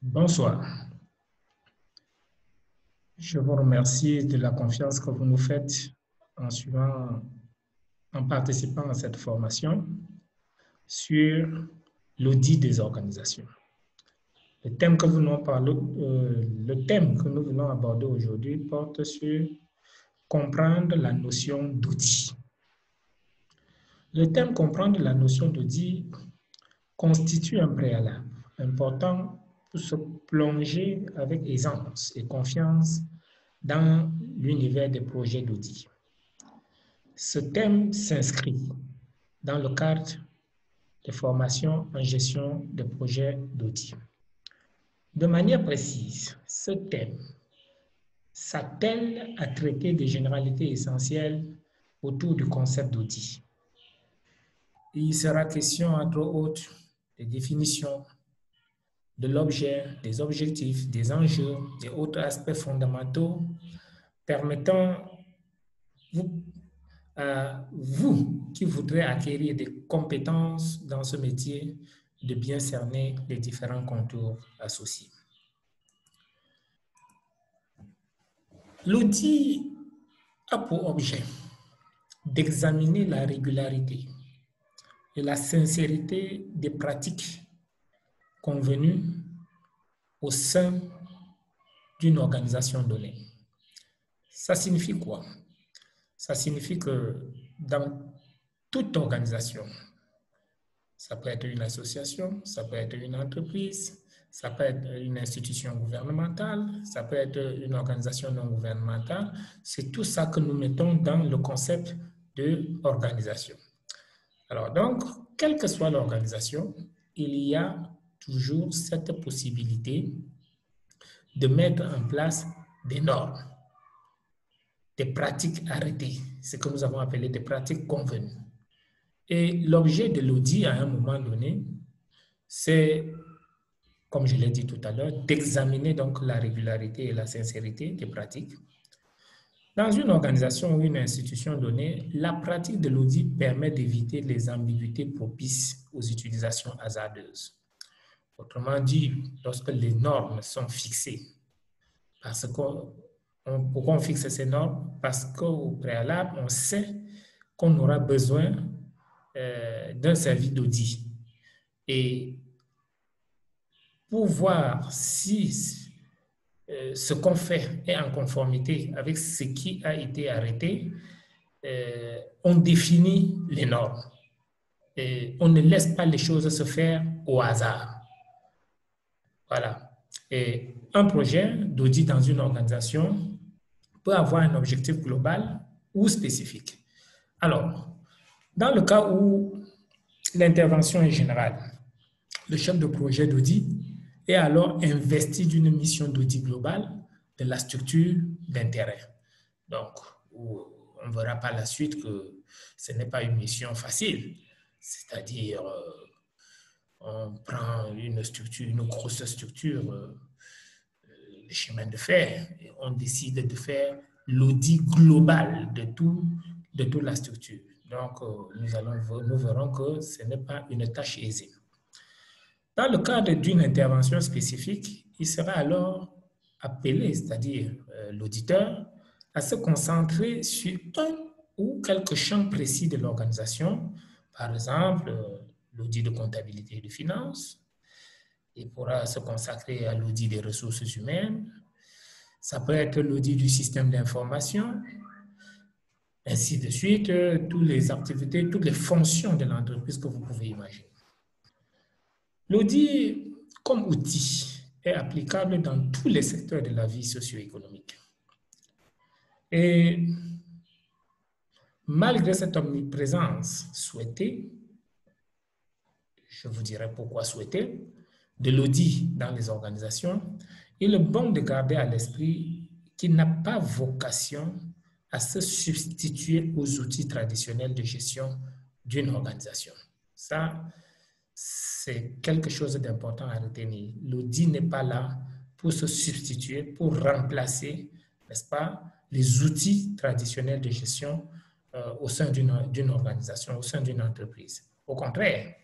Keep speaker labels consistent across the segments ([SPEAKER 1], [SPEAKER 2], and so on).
[SPEAKER 1] Bonsoir. Je vous remercie de la confiance que vous nous faites en participant à cette formation sur l'audit des organisations. Le thème que nous venons aborder aujourd'hui porte sur comprendre la notion d'audit. Le thème comprendre la notion d'audit constitue un préalable important pour se plonger avec aisance et confiance dans l'univers des projets d'audit. Ce thème s'inscrit dans le cadre des formations en gestion de projets d'audit. De manière précise, ce thème s'attelle à traiter des généralités essentielles autour du concept d'audit. Il sera question, entre autres, des définitions, de l'objet, des objectifs, des enjeux, et autres aspects fondamentaux permettant à vous qui voudrez acquérir des compétences dans ce métier de bien cerner les différents contours associés. L'audit a pour objet d'examiner la régularité et la sincérité des pratiques convenues au sein d'une organisation donnée. Ça signifie quoi? Ça signifie que dans toute organisation, ça peut être une association, ça peut être une entreprise, ça peut être une institution gouvernementale, ça peut être une organisation non gouvernementale. C'est tout ça que nous mettons dans le concept d'organisation. Alors donc, quelle que soit l'organisation, il y a toujours cette possibilité de mettre en place des normes, des pratiques arrêtées, ce que nous avons appelé des pratiques convenues. Et l'objet de l'audit à un moment donné, c'est, comme je l'ai dit tout à l'heure, d'examiner donc la régularité et la sincérité des pratiques. Dans une organisation ou une institution donnée, la pratique de l'audit permet d'éviter les ambiguïtés propices aux utilisations hasardeuses. Autrement dit, lorsque les normes sont fixées, pourquoi on fixe ces normes? Parce qu'au préalable, on sait qu'on aura besoin d'un service d'audit. Et pour voir si ce qu'on fait est en conformité avec ce qui a été arrêté, on définit les normes. Et on ne laisse pas les choses se faire au hasard. Voilà. Et un projet d'audit dans une organisation peut avoir un objectif global ou spécifique. Alors, dans le cas où l'intervention est générale, le chef de projet d'audit est alors investi d'une mission d'audit globale de la structure d'intérêt. Donc, on verra par la suite que ce n'est pas une mission facile. C'est-à-dire, on prend une structure, une grosse structure, le chemin de fer, et on décide de faire l'audit global de toute la structure. Donc, nous verrons que ce n'est pas une tâche aisée. Dans le cadre d'une intervention spécifique, il sera alors appelé, c'est-à-dire l'auditeur, à se concentrer sur un ou quelques champs précis de l'organisation, par exemple l'audit de comptabilité et de finances. Il pourra se consacrer à l'audit des ressources humaines. Ça peut être l'audit du système d'information, ainsi de suite, toutes les activités, toutes les fonctions de l'entreprise que vous pouvez imaginer. L'audit comme outil est applicable dans tous les secteurs de la vie socio-économique. Et malgré cette omniprésence souhaitée, je vous dirai pourquoi souhaitée, de l'audit dans les organisations, il est bon de garder à l'esprit qu'il n'a pas vocation à se substituer aux outils traditionnels de gestion d'une organisation. Ça, c'est quelque chose d'important à retenir. L'audit n'est pas là pour se substituer, pour remplacer, n'est-ce pas, les outils traditionnels de gestion au sein d'une organisation, au sein d'une entreprise. Au contraire,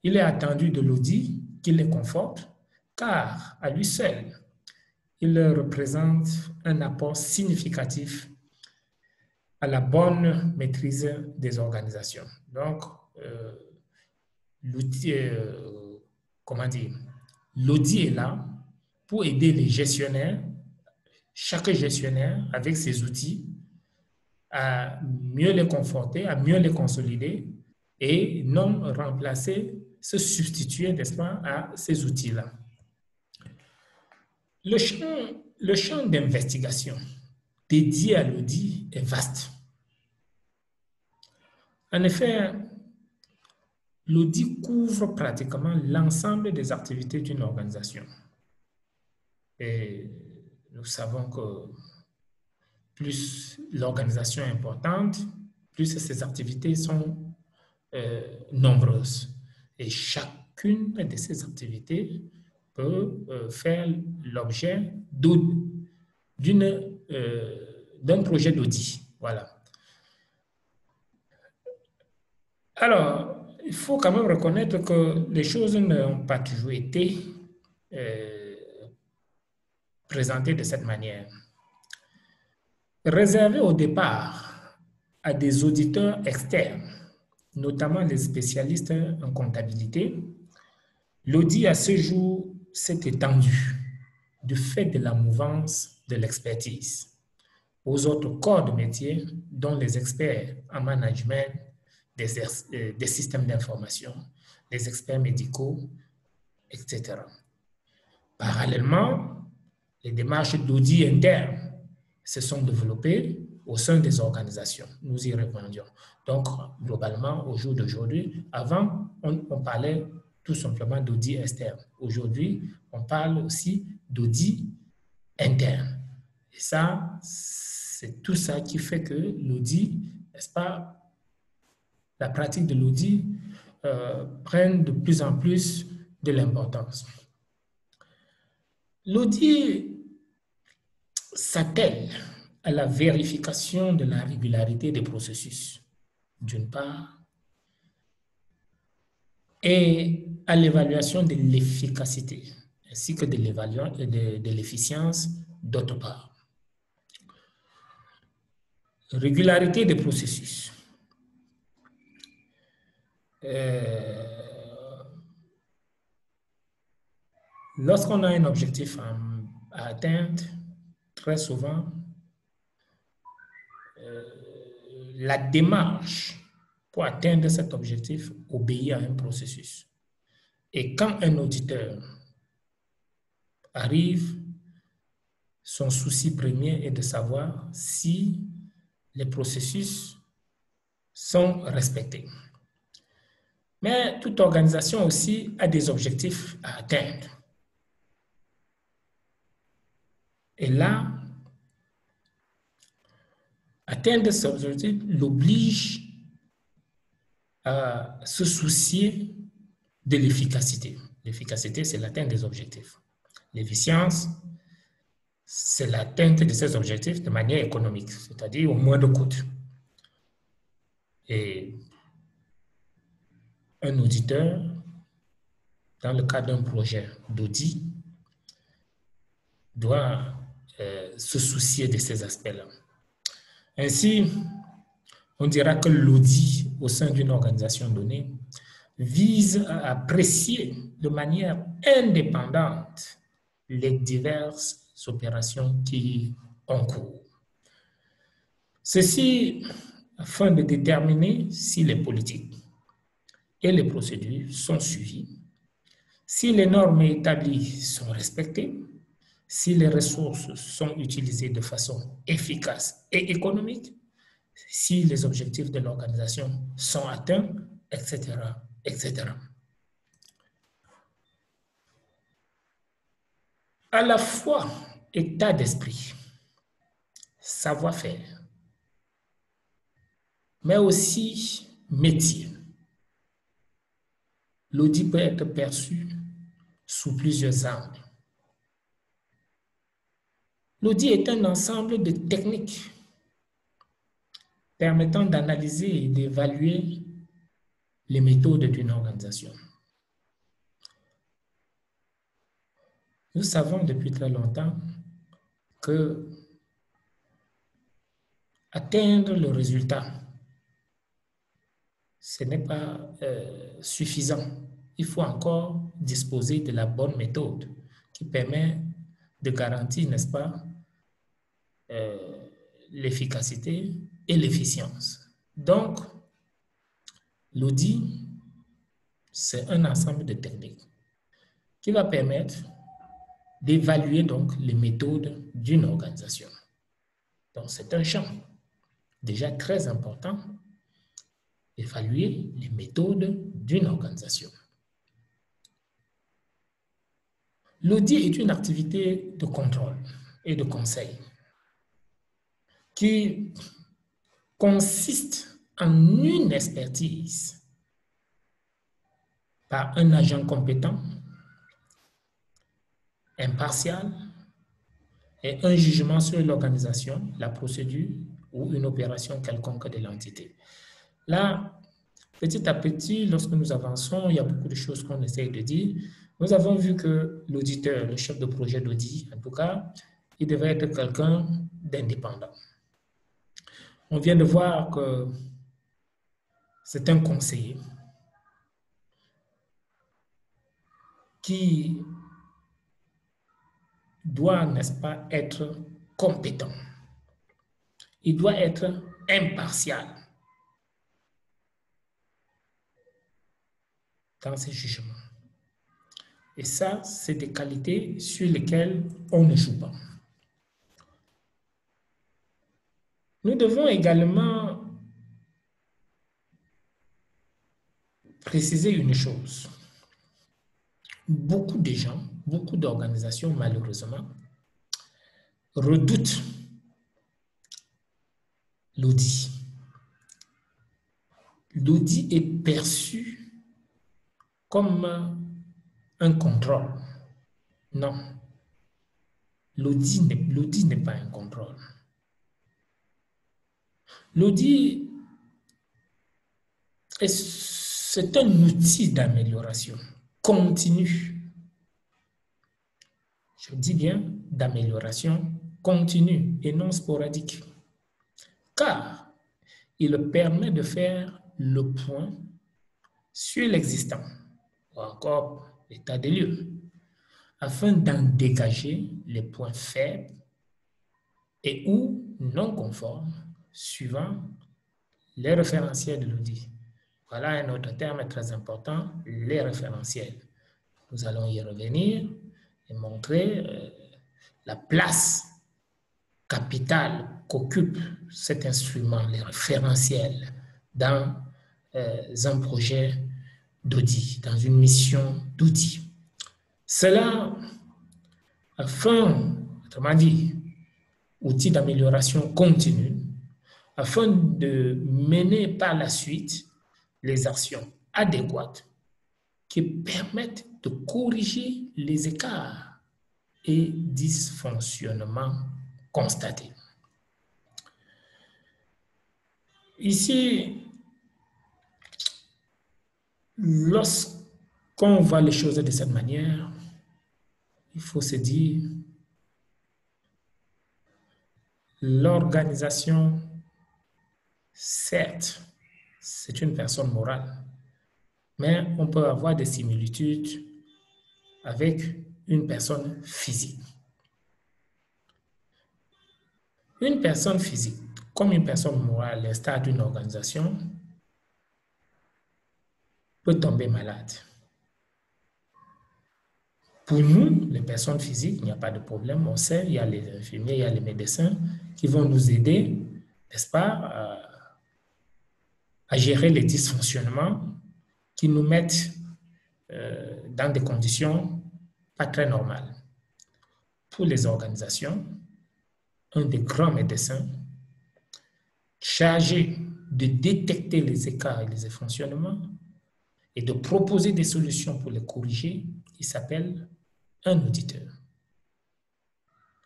[SPEAKER 1] il est attendu de l'audit qu'il les conforte car à lui seul, il représente un apport significatif à la bonne maîtrise des organisations. Donc, l'outil, comment dire, l'audit est là pour aider les gestionnaires, chaque gestionnaire avec ses outils, à mieux les conforter, à mieux les consolider et non remplacer, se substituer, n'est-ce pas, à ces outils-là. Le champ d'investigation dédié à l'audit est vaste. En effet, l'audit couvre pratiquement l'ensemble des activités d'une organisation. Et nous savons que plus l'organisation est importante, plus ses activités sont nombreuses. Et chacune de ces activités peut faire l'objet d'un projet d'audit. Voilà. Alors, il faut quand même reconnaître que les choses n'ont pas toujours été présentées de cette manière. Réservé au départ à des auditeurs externes, notamment les spécialistes en comptabilité, l'audit à ce jour s'est étendu du fait de la mouvance de l'expertise aux autres corps de métier, dont les experts en management des systèmes d'information, les experts médicaux, etc. Parallèlement, les démarches d'audit interne se sont développées au sein des organisations. Nous y reviendrons. Donc, globalement, au jour d'aujourd'hui, avant, on parlait tout simplement d'audit externe. Aujourd'hui, on parle aussi d'audit interne. Et ça, c'est tout ça qui fait que l'audit, n'est-ce pas, la pratique de l'audit prenne de plus en plus de l'importance. L'audit s'attelle à la vérification de la régularité des processus, d'une part, et à l'évaluation de l'efficacité, ainsi que de l'efficience, d'autre part. Régularité des processus. Lorsqu'on a un objectif à atteindre, très souvent, la démarche pour atteindre cet objectif obéit à un processus. Et quand un auditeur arrive, son souci premier est de savoir si les processus sont respectés. Mais toute organisation aussi a des objectifs à atteindre. Et là, atteindre ces objectifs l'oblige à se soucier de l'efficacité. L'efficacité, c'est l'atteinte des objectifs. L'efficience, c'est l'atteinte de ces objectifs de manière économique, c'est-à-dire au moindre coût. Et un auditeur, dans le cadre d'un projet d'audit, doit se soucier de ces aspects-là. Ainsi, on dira que l'audit au sein d'une organisation donnée vise à apprécier de manière indépendante les diverses opérations qui ont cours. Ceci afin de déterminer si les politiques et les procédures sont suivies, si les normes établies sont respectées, si les ressources sont utilisées de façon efficace et économique, si les objectifs de l'organisation sont atteints, etc., etc. À la fois état d'esprit, savoir-faire, mais aussi métier. L'audit peut être perçu sous plusieurs angles. L'audit est un ensemble de techniques permettant d'analyser et d'évaluer les méthodes d'une organisation. Nous savons depuis très longtemps que atteindre le résultat, ce n'est pas suffisant. Il faut encore disposer de la bonne méthode qui permet de garantir, n'est-ce pas, l'efficacité et l'efficience. Donc, l'audit, c'est un ensemble de techniques qui va permettre d'évaluer donc les méthodes d'une organisation. Donc, c'est un champ déjà très important, évaluer les méthodes d'une organisation. L'audit est une activité de contrôle et de conseil qui consiste en une expertise par un agent compétent, impartial, et un jugement sur l'organisation, la procédure ou une opération quelconque de l'entité. Là, petit à petit, lorsque nous avançons, il y a beaucoup de choses qu'on essaye de dire. Nous avons vu que l'auditeur, le chef de projet d'audit, en tout cas, il devait être quelqu'un d'indépendant. On vient de voir que c'est un conseiller qui doit, n'est-ce pas, être compétent. Il doit être impartial dans ses jugements. Et ça, c'est des qualités sur lesquelles on ne joue pas. Nous devons également préciser une chose. Beaucoup de gens, beaucoup d'organisations, malheureusement, redoutent l'audit. L'audit est perçu comme un contrôle. Non. L'audit n'est pas un contrôle. L'audit, c'est un outil d'amélioration continue. Je dis bien d'amélioration continue et non sporadique. Car il permet de faire le point sur l'existant, ou encore l'état des lieux, afin d'en dégager les points faibles et ou non conformes suivant les référentiels de l'audit. Voilà un autre terme très important, les référentiels. Nous allons y revenir et montrer la place capitale qu'occupe cet instrument, les référentiels, dans un projet d'audit, dans une mission d'audit. Cela afin, autrement dit, outil d'amélioration continue, afin de mener par la suite les actions adéquates qui permettent de corriger les écarts et dysfonctionnements constatés. Ici, lorsqu'on voit les choses de cette manière, il faut se dire l'organisation, certes, c'est une personne morale, mais on peut avoir des similitudes avec une personne physique. Une personne physique, comme une personne morale, à l'instar d'une organisation, peut tomber malade. Pour nous, les personnes physiques, il n'y a pas de problème. On sait, il y a les infirmiers, il y a les médecins qui vont nous aider, n'est-ce pas, à gérer les dysfonctionnements qui nous mettent dans des conditions pas très normales. Pour les organisations, un des grands médecins chargé de détecter les écarts et les dysfonctionnements et de proposer des solutions pour les corriger, il s'appelle un auditeur.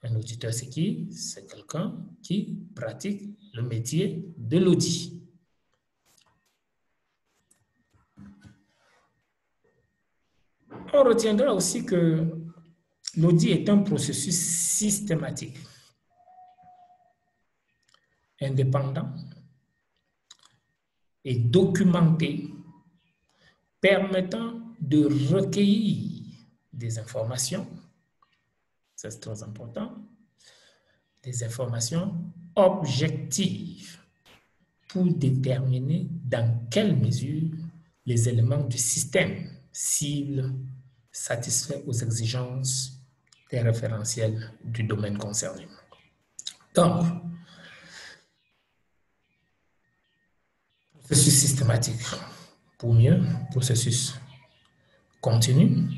[SPEAKER 1] Un auditeur, c'est qui? C'est quelqu'un qui pratique le métier de l'audit. On retiendra aussi que L'audit est un processus systématique, indépendant et documenté, permettant de recueillir des informations, c'est très important, des informations objectives pour déterminer dans quelle mesure les éléments du système cible satisfait aux exigences des référentiels du domaine concerné. Donc, processus systématique pour mieux, processus continu,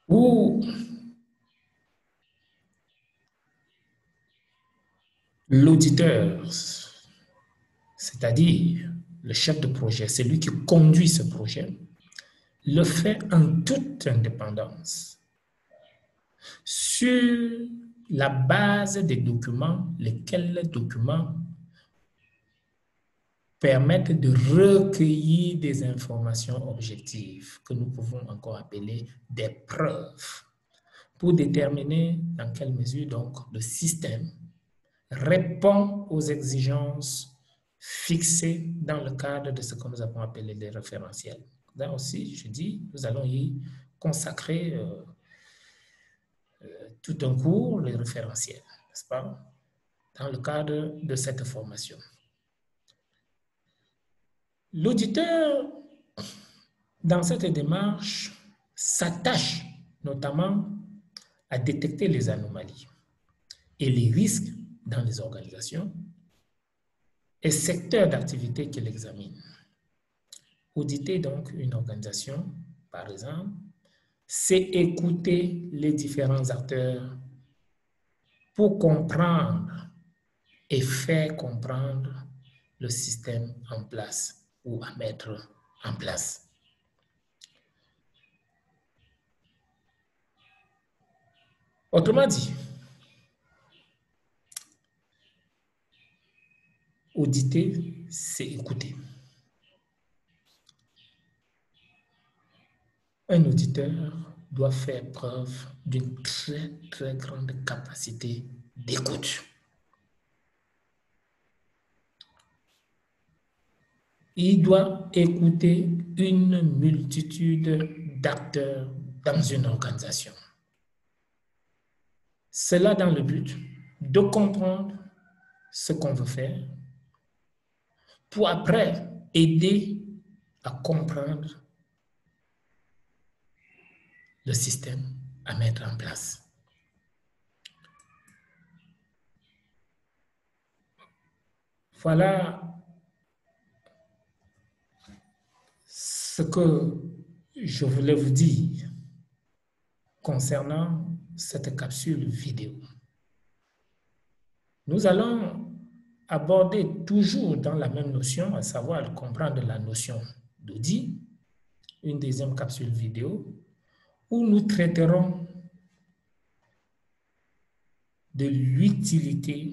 [SPEAKER 1] où l'auditeur, c'est-à-dire le chef de projet, c'est lui qui conduit ce projet, le fait en toute indépendance sur la base des documents, lesquels documents permettent de recueillir des informations objectives que nous pouvons encore appeler des preuves pour déterminer dans quelle mesure donc le système répond aux exigences fixées dans le cadre de ce que nous avons appelé les référentiels. Là aussi, je dis, nous allons y consacrer tout un cours, les référentiels, n'est-ce pas, dans le cadre de cette formation. L'auditeur, dans cette démarche, s'attache notamment à détecter les anomalies et les risques dans les organisations et secteurs d'activité qu'il examine. Auditer donc une organisation, par exemple, c'est écouter les différents acteurs pour comprendre et faire comprendre le système en place ou à mettre en place. Autrement dit, auditer, c'est écouter. Un auditeur doit faire preuve d'une très, très grande capacité d'écoute. Il doit écouter une multitude d'acteurs dans une organisation. Cela dans le but de comprendre ce qu'on veut faire pour après aider à comprendre le système à mettre en place. Voilà ce que je voulais vous dire concernant cette capsule vidéo. Nous allons aborder toujours dans la même notion, à savoir comprendre la notion d'audit, une deuxième capsule vidéo, où nous traiterons de l'utilité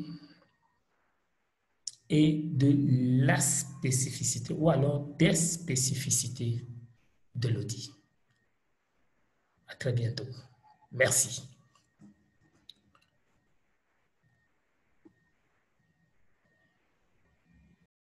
[SPEAKER 1] et de la spécificité, ou alors des spécificités de l'audit. À très bientôt. Merci.